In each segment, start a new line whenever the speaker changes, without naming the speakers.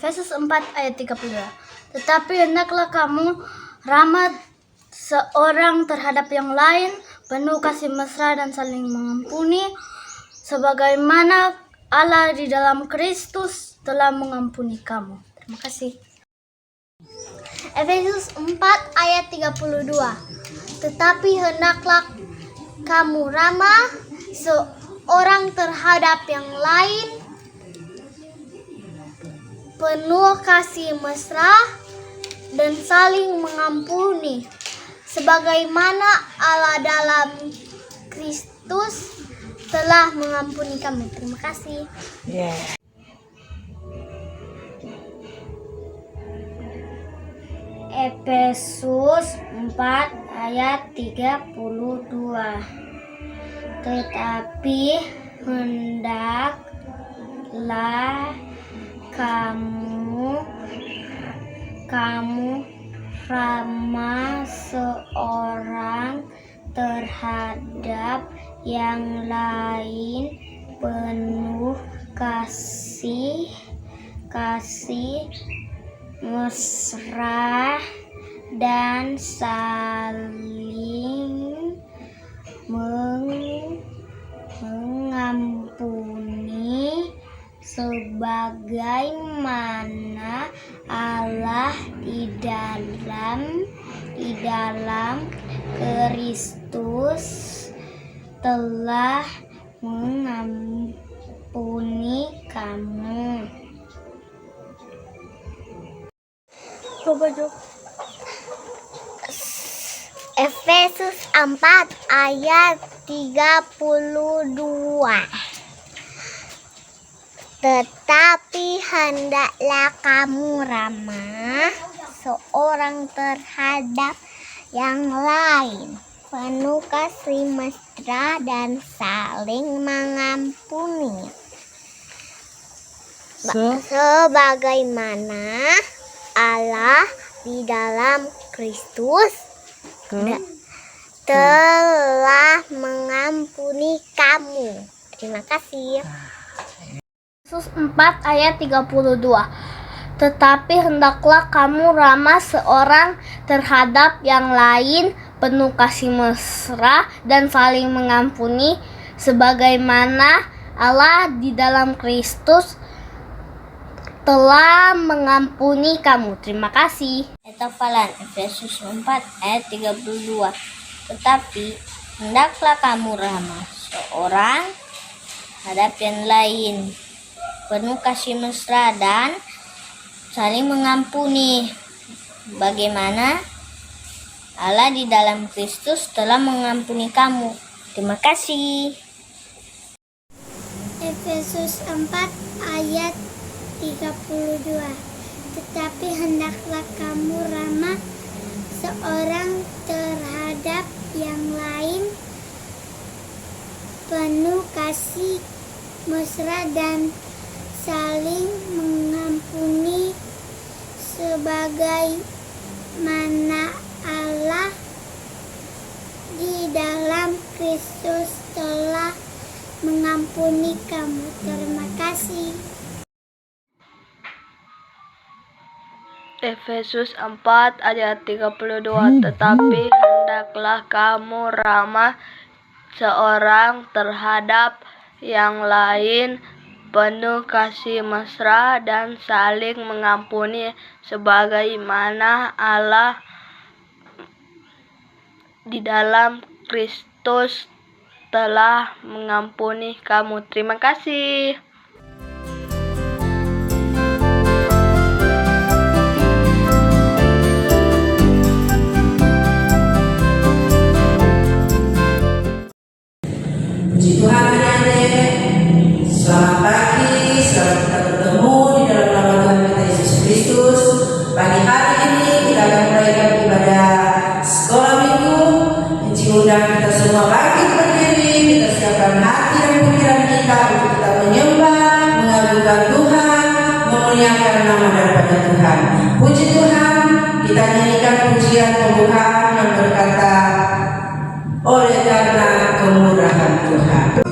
Efesus 4 ayat 32. Tetapi hendaklah kamu ramah seorang terhadap yang lain, penuh kasih mesra dan saling mengampuni, sebagaimana Allah di dalam Kristus telah mengampuni kamu. Terima kasih. Efesus 4 ayat 32. Tetapi hendaklah kamu ramah seorang terhadap yang lain, penuh kasih mesra dan saling mengampuni, sebagaimana Allah dalam Kristus telah mengampuni kami. Terima kasih. Efesus 4 ayat 32. Tetapi hendaklah kamu ramah seorang terhadap yang lain, penuh kasih mesra dan saling mengampuni, sebagaimana Allah di dalam Kristus telah mengampuni kamu. Efesus 4 ayat 32. Tetapi hendaklah kamu ramah seorang terhadap yang lain, penuh kasih mesra dan saling mengampuni, sebagaimana Allah di dalam Kristus telah mengampuni kamu. Terima kasih. Efesus 4 ayat 32. Tetapi hendaklah kamu ramah seorang terhadap yang lain, penuh kasih mesra dan saling mengampuni, sebagaimana Allah di dalam Kristus telah mengampuni kamu. Terima kasih. Hafalan Efesus 4 ayat 32. Tetapi hendaklah kamu ramah seorang terhadap yang lain, penuh kasih mesra dan saling mengampuni, bagaimana Allah di dalam Kristus telah mengampuni kamu. Terima kasih. Efesus 4 ayat 32. Tetapi hendaklah kamu ramah seorang terhadap yang lain, penuh kasih mesra dan saling mengampuni, sebagaimana Allah di dalam Kristus telah mengampuni kamu. Terima kasih.
Efesus 4 ayat 32. Tetapi hendaklah kamu ramah seorang terhadap yang lain, penuh kasih mesra dan saling mengampuni, sebagaimana Allah di dalam Kristus telah mengampuni kamu. Terima kasih.
Puji Tuhan adik-adik, selamat pagi, selamat kita bertemu di dalam nama Tuhan kita Yesus Kristus. Pagi hari ini kita akan merayakan ibadah sekolah minggu. Inci undang kita semua bangkit berdiri, kita siapkan hati dan pikiran kita untuk kita menyembah, mengagungkan Tuhan, memuliakan nama daripada Tuhan. Puji Tuhan, kita nyanyikan pujian pembukaan yang berkata, oleh karena kemurahan Tuhan.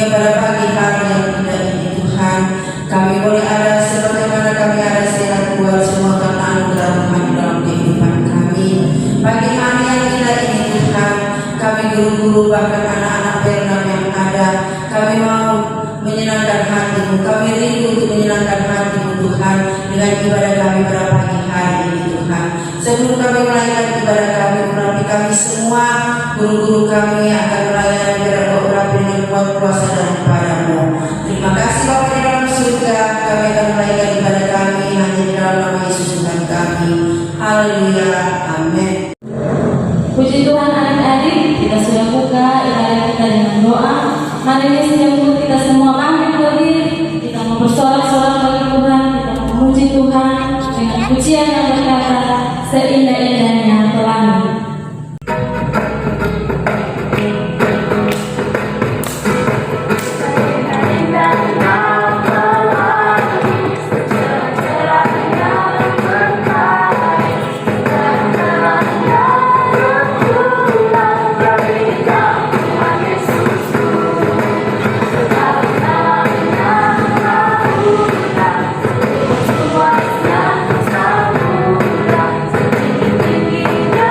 Sehingga pada pagi hari yang indah ini Tuhan, kami boleh ada sebagaimana kami ada setiap Tuhan, semua karena anugerah Tuhan dalam kehidupan kami. Pagi hari yang indah ini Tuhan, kami guru-guru bahkan anak-anak Bernam yang ada, kami mau menyenangkan hatimu, kami rindu untuk menyenangkan hatimu Tuhan dengan ibadah kami pada pagi hari ini Tuhan. Sebelum kami melayani ibadah kami, urapi kami semua, guru-guru kami akan melayani biar Engkau urapi dengan kuat kuasa daripadamu. Terima kasih Bapa di dalam surga, kami akan melayani ibadah kami hanya di dalam nama Yesus Tuhan kami. Haleluya, amin.
Puji Tuhan adik-adik, kita sudah buka ibadah kita dengan doa. Mari disambut kita semua bangkit berdiri. Kita mau bersorak-sorak bagi Tuhan, kita memuji Tuhan dengan pujian yang berkata seindah-indahnya pelangi.
Tinggi-tingginya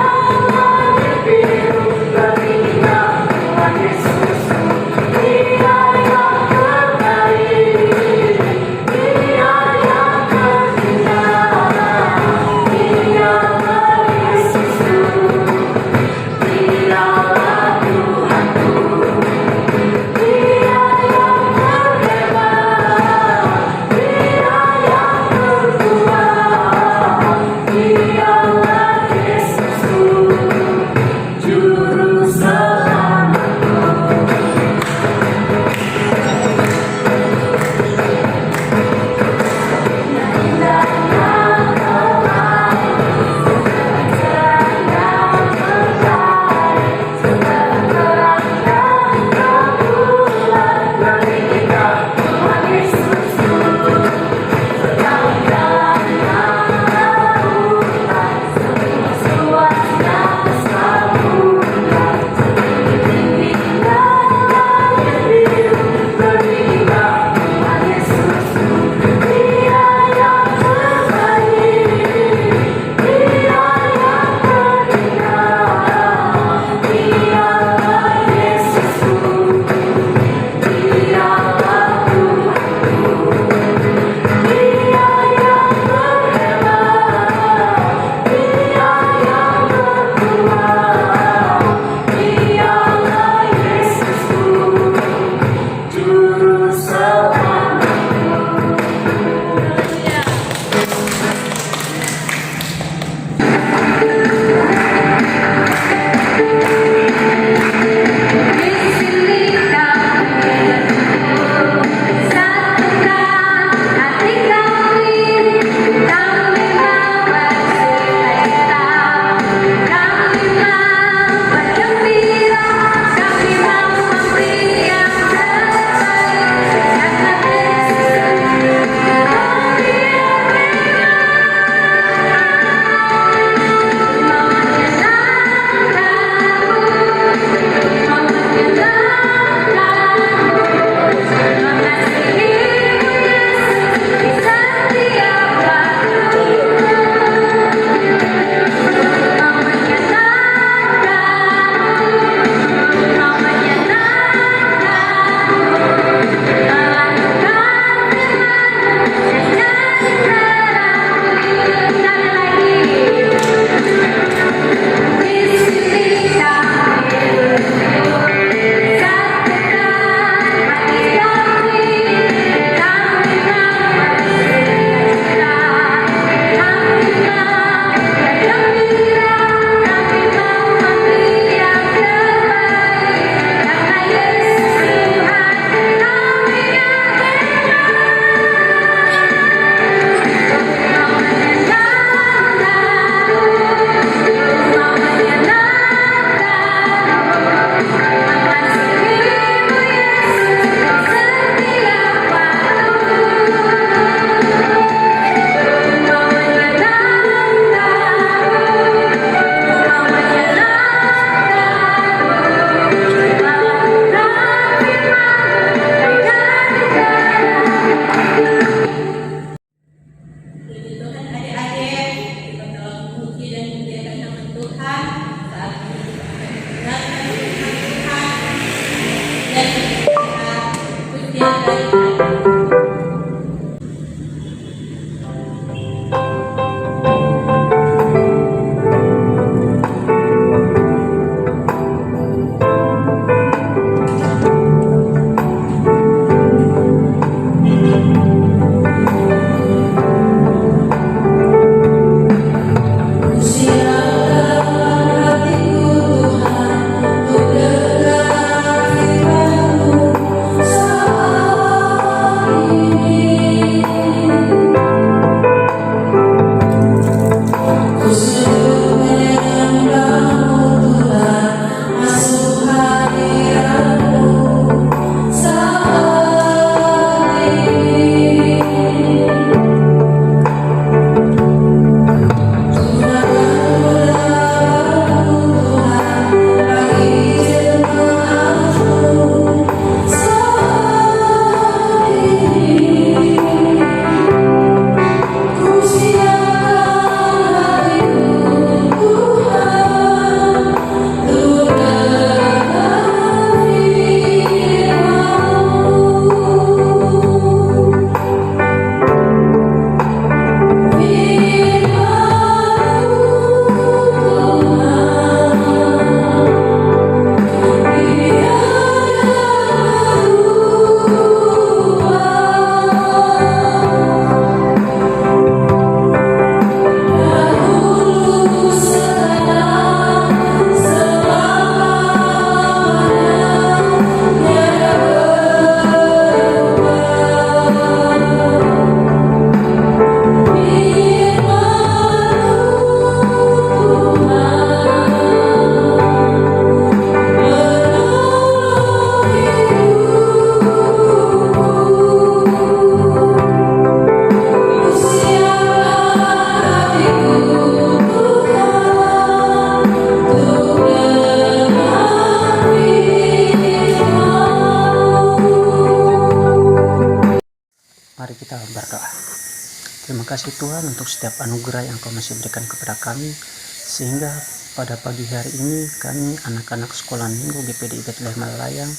Terima kasih Tuhan untuk setiap anugerah yang Kau masih berikan kepada kami, sehingga pada pagi hari ini kami anak-anak sekolah minggu GPDI Bethlehem Malayang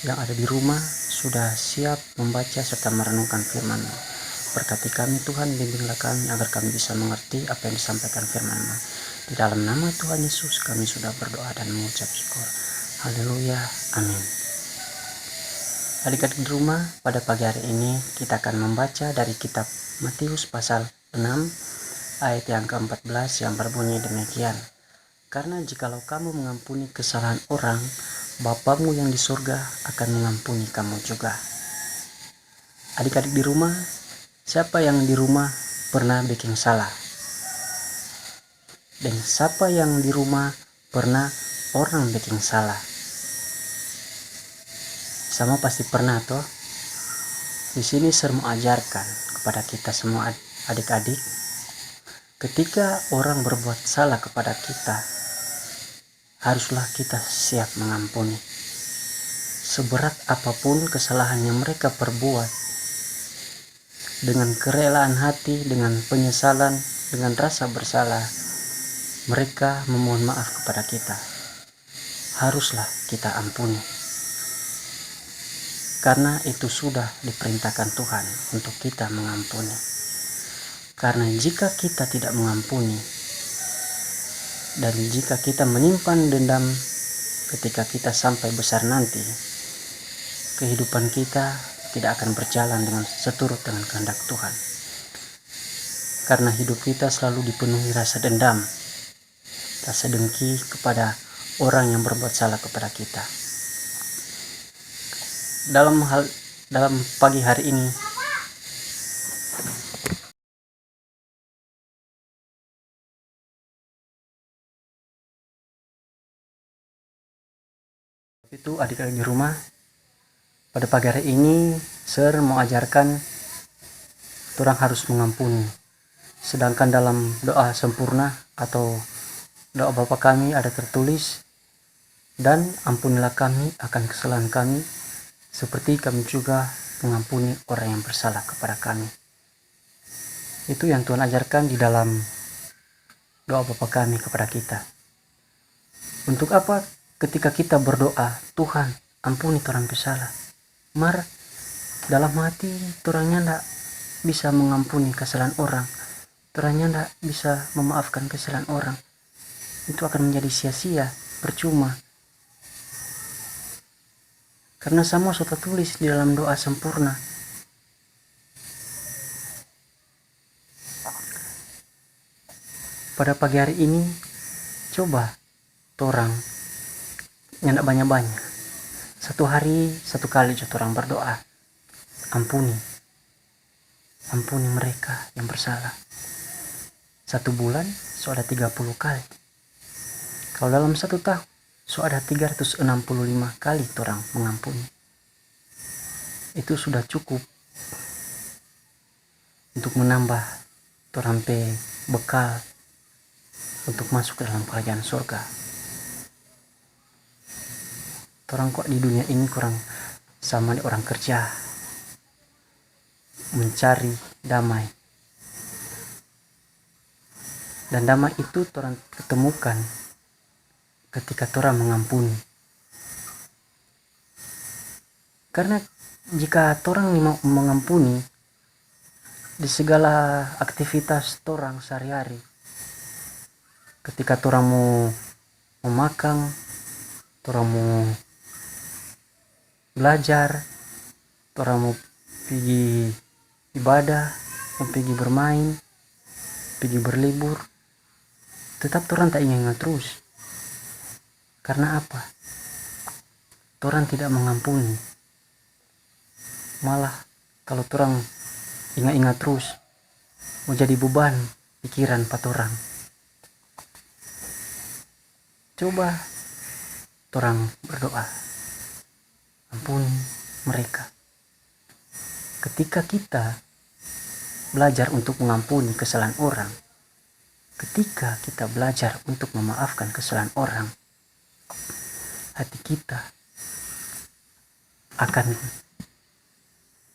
yang ada di rumah sudah siap membaca serta merenungkan firman-Mu. Berkati kami Tuhan, bimbinglah kami agar kami bisa mengerti apa yang disampaikan firman-Mu. Di dalam nama Tuhan Yesus kami sudah berdoa dan mengucap syukur. Haleluya, amin. Adik-adik di rumah, pada pagi hari ini kita akan membaca dari kitab Matius pasal 6 ayat yang ke-14 yang berbunyi demikian. Karena jikalau kamu mengampuni kesalahan orang, Bapamu yang di surga akan mengampuni kamu juga. Adik-adik di rumah, siapa yang di rumah pernah bikin salah? Dan siapa yang di rumah pernah orang bikin salah? Sama pasti pernah toh. Di sini saya mau ajarkan kepada kita semua adik-adik, ketika orang berbuat salah kepada kita, haruslah kita siap mengampuni. Seberat apapun kesalahan yang mereka perbuat, dengan kerelaan hati, dengan penyesalan, dengan rasa bersalah, mereka memohon maaf kepada kita. Haruslah kita ampuni. Karena itu sudah diperintahkan Tuhan untuk kita mengampuni. Karena jika kita tidak mengampuni, dan jika kita menyimpan dendam ketika kita sampai besar nanti, kehidupan kita tidak akan berjalan dengan seturut dengan kehendak Tuhan. Karena hidup kita selalu dipenuhi rasa dendam, rasa dengki kepada orang yang berbuat salah kepada kita. Dalam pagi hari ini itu adik-adik di rumah, pada pagi hari ini Sir mau ajarkan orang harus mengampuni. Sedangkan dalam doa sempurna atau doa Bapa kami ada tertulis, dan ampunilah kami akan kesalahan kami seperti kami juga mengampuni orang yang bersalah kepada kami. Itu yang Tuhan ajarkan di dalam doa Bapa kami kepada kita. Untuk apa ketika kita berdoa, Tuhan ampuni orang bersalah, mar dalam hati orangnya tidak bisa mengampuni kesalahan orang, orangnya tidak bisa memaafkan kesalahan orang, itu akan menjadi sia-sia, percuma. Karena semua sudah tulis di dalam doa sempurna. Pada pagi hari ini, coba orang nyandak banyak-banyak. Satu hari, satu kali orang berdoa. Ampuni mereka yang bersalah. 1 bulan, so ada 30 kali. Kalau dalam 1 tahun, so ada 365 kali orang mengampuni. Itu sudah cukup untuk menambah orang bekal untuk masuk ke dalam kerajaan surga. Orang kok di dunia ini kurang sama di orang kerja, mencari damai. Dan damai itu orang ketemukan ketika orang mengampuni. Karena jika orang mau mengampuni di segala aktivitas orang sehari-hari, ketika orang mau makan, orang mau belajar, orang mau pergi ibadah, mau pergi bermain, pergi berlibur, tetap orang tak ingat terus. Karena apa? Orang tidak mengampuni. Malah kalau orang ingat-ingat terus, mau jadi beban pikiran orang. Coba orang berdoa, ampuni mereka. Ketika kita belajar untuk mengampuni kesalahan orang, ketika kita belajar untuk memaafkan kesalahan orang, hati kita akan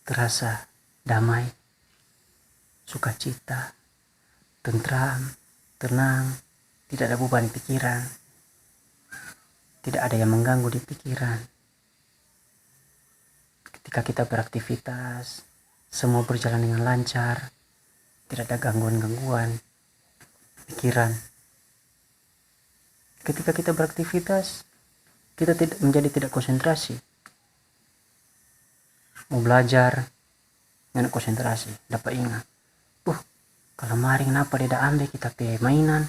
terasa damai, sukacita, tentram, tenang, tidak ada beban pikiran, tidak ada yang mengganggu di pikiran. Ketika kita beraktivitas, semua berjalan dengan lancar, tidak ada gangguan-gangguan pikiran. Ketika kita beraktivitas, kita tidak konsentrasi. Mau belajar, nggak konsentrasi, dapat ingat. Kalau maring kenapa dia dah ambil kita pe mainan?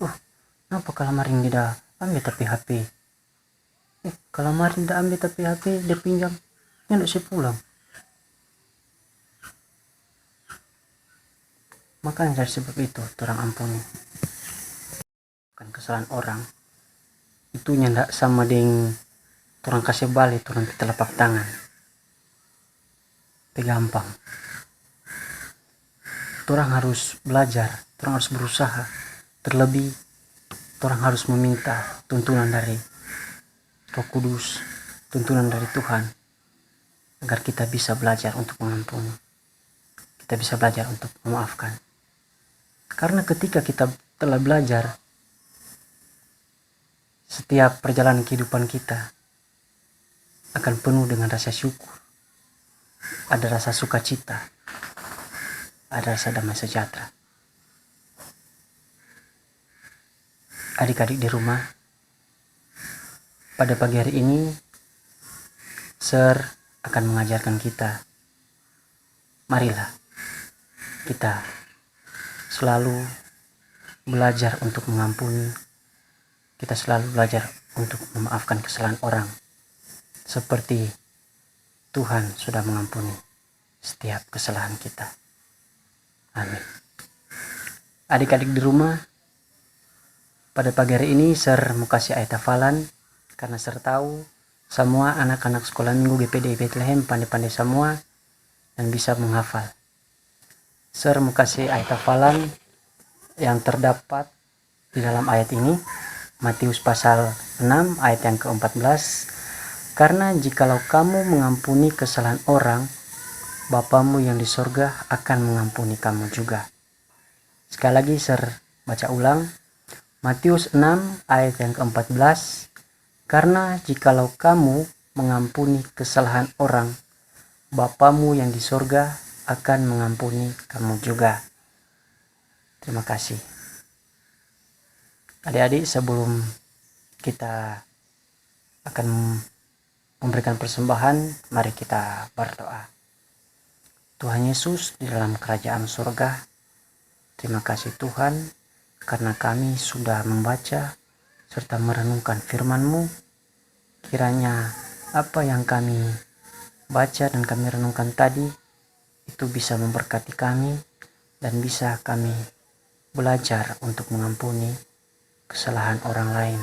Kenapa kalau maring dia dah ambil tapi HP? Kalau maring dah ambil tapi HP dia pinjam, nggak sih pulang. Makanya dari sebab itu, orang ampuni. Bukan kesalahan orang. Itu ndak sama dengan orang kasih balik, orang telapak tangan. Tapi gampang. Orang harus belajar, orang harus berusaha. Terlebih, orang harus meminta tuntunan dari Roh Kudus, tuntunan dari Tuhan, agar kita bisa belajar untuk mengampuni. Kita bisa belajar untuk memaafkan. Karena ketika kita telah belajar, setiap perjalanan kehidupan kita akan penuh dengan rasa syukur. Ada rasa sukacita, ada rasa damai sejahtera. Adik-adik di rumah, pada pagi hari ini, Sir akan mengajarkan kita, marilah kita selalu belajar untuk mengampuni. Kita selalu belajar untuk memaafkan kesalahan orang, seperti Tuhan sudah mengampuni setiap kesalahan kita. Amin. Adik-adik di rumah, pada pagi hari ini Sir mau kasih ayat hafalan, karena Sir tahu semua anak-anak sekolah minggu GPD Bethlehem pandai-pandai semua dan bisa menghafal. Sir mau kasih ayat hafalan yang terdapat di dalam ayat ini, Matius pasal 6 ayat yang ke-14. Karena jikalau kamu mengampuni kesalahan orang, Bapamu yang di sorga akan mengampuni kamu juga. Sekali lagi Sir baca ulang, Matius 6 ayat yang ke-14. Karena jikalau kamu mengampuni kesalahan orang, Bapamu yang di sorga akan mengampuni kamu juga. Terima kasih. Adik-adik, sebelum kita akan memberikan persembahan, mari kita berdoa. Tuhan Yesus di dalam kerajaan surga, terima kasih Tuhan karena kami sudah membaca serta merenungkan firman-Mu. Kiranya apa yang kami baca dan kami renungkan tadi itu bisa memberkati kami dan bisa kami belajar untuk mengampuni kesalahan orang lain.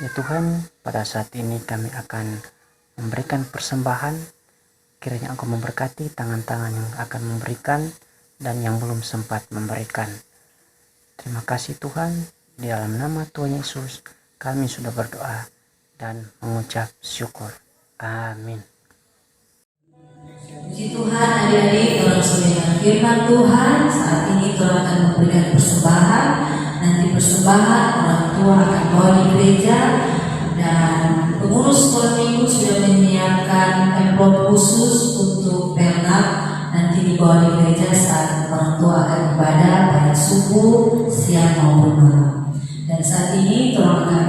Ya Tuhan, pada saat ini kami akan memberikan persembahan. Kiranya Engkau memberkati tangan-tangan yang akan memberikan dan yang belum sempat memberikan. Terima kasih Tuhan, di dalam nama Tuhan Yesus kami sudah berdoa dan mengucap syukur. Amin.
Puji Tuhan, adik-adik, tolong sesuai firman Tuhan. Saat ini tolong akan memberikan persembahan. Nanti persembahan orang tua akan bawa di gereja, dan pengurus sekolah minggu sudah menyiapkan amplop khusus untuk Bernard. Nanti dibawa di gereja saat orang tua akan ibadah pada subuh, siang maupun malam. Dan saat ini tolong akan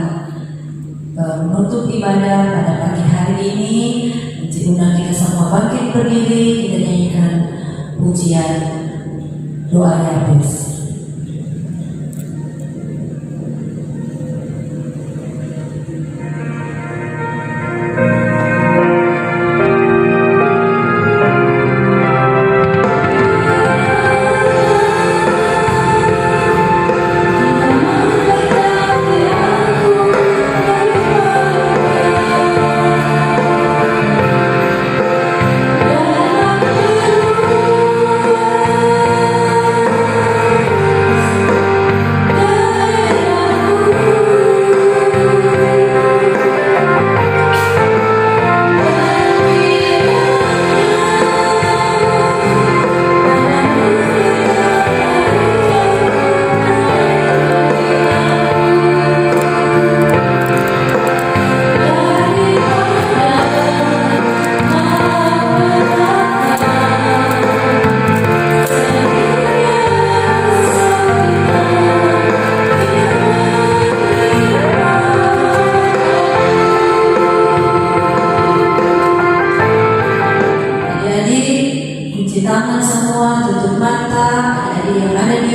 menutup ibadah pada pagi hari ini. Undang kita semua bangkit berdiri, kita nyanyikan pujian doa Yabes.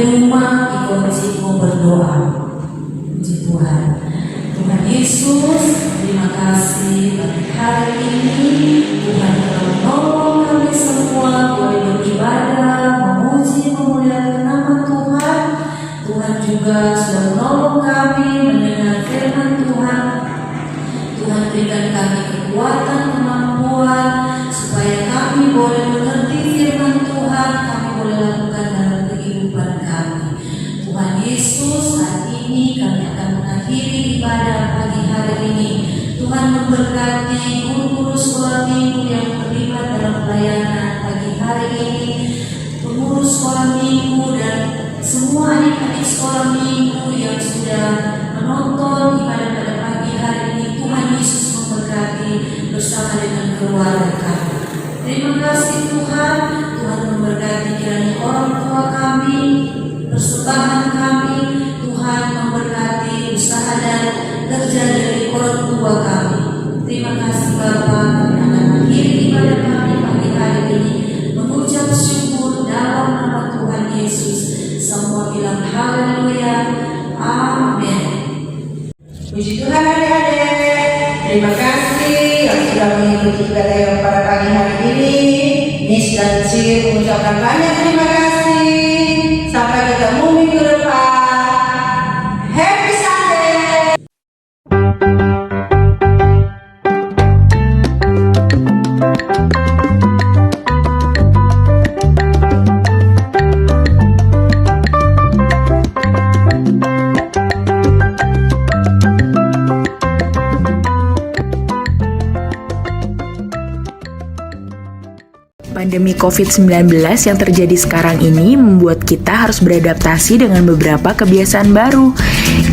rumah, ikut berdoa. Puji Tuhan. Tuhan Yesus, terima kasih bagi hari ini. Tuhan telah menolong kami semua boleh beribadah, memuji, memuliakan nama Tuhan. Tuhan juga sudah menolong kami mendengar firman Tuhan. Tuhan berikan kami kekuatan, kemampuan, supaya kami boleh mengerti firman Tuhan, kami boleh lakukan dalam kehidupan kami. Tuhan Yesus, saat ini kami akan mengakhiri ibadah pagi hari ini. Tuhan memberkati guru-guru sekolah minggu yang terlibat dalam pelayanan pagi hari ini, pengurus sekolah minggu dan semua adik-adik sekolah minggu yang sudah menonton ibadah pada pagi hari ini. Tuhan Yesus memberkati bersama dengan keluarga kami. Terima kasih Tuhan. Tuhan memberkati kiranya orang tua kami, persembahan kami. Tuhan memberkati usaha dan kerja dari orang tua kami. Terima kasih Bapa. Kami akan mengakhiri ibadah kami pagi hari ini mengucap syukur dalam nama Tuhan Yesus. Semua bilang haleluya. Amin. Puji Tuhan adik-adik. Terima kasih yang sudah mengikuti ibadah yang pada pagi hari ini. Miss dan Cir mengucapkan banyak terima kasih. Sampai ketemu minggu depan. Happy Sunday.
Pandemi COVID-19 yang terjadi sekarang ini membuat kita harus beradaptasi dengan beberapa kebiasaan baru.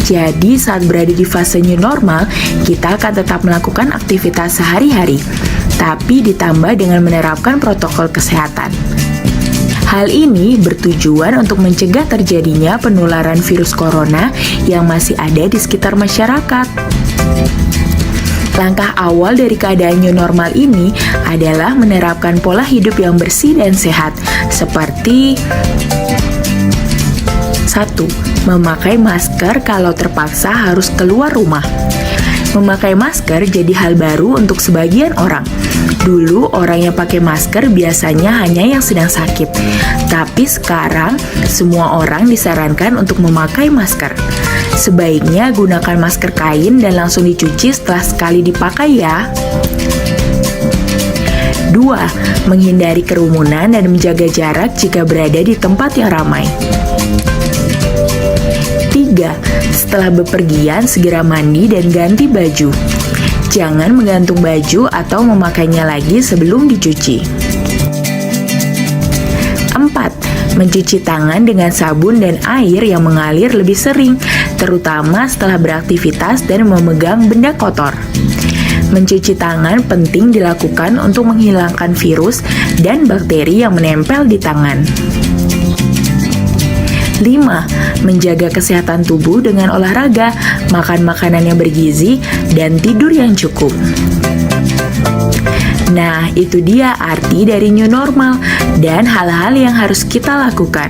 Jadi saat berada di fase new normal, kita akan tetap melakukan aktivitas sehari-hari, tapi ditambah dengan menerapkan protokol kesehatan. Hal ini bertujuan untuk mencegah terjadinya penularan virus corona yang masih ada di sekitar masyarakat. Langkah awal dari keadaan new normal ini adalah menerapkan pola hidup yang bersih dan sehat, seperti 1. Memakai masker kalau terpaksa harus keluar rumah. Memakai masker jadi hal baru untuk sebagian orang. Dulu orang yang pakai masker biasanya hanya yang sedang sakit, tapi sekarang semua orang disarankan untuk memakai masker. Sebaiknya gunakan masker kain dan langsung dicuci setelah sekali dipakai ya. 2. Menghindari kerumunan dan menjaga jarak jika berada di tempat yang ramai. 3. Setelah bepergian, segera mandi dan ganti baju. Jangan menggantung baju atau memakainya lagi sebelum dicuci. 4. Mencuci tangan dengan sabun dan air yang mengalir lebih sering, terutama setelah beraktivitas dan memegang benda kotor. Mencuci tangan penting dilakukan untuk menghilangkan virus dan bakteri yang menempel di tangan. 5. Menjaga kesehatan tubuh dengan olahraga, makan makanan yang bergizi, dan tidur yang cukup. Nah, itu dia arti dari new normal dan hal-hal yang harus kita lakukan.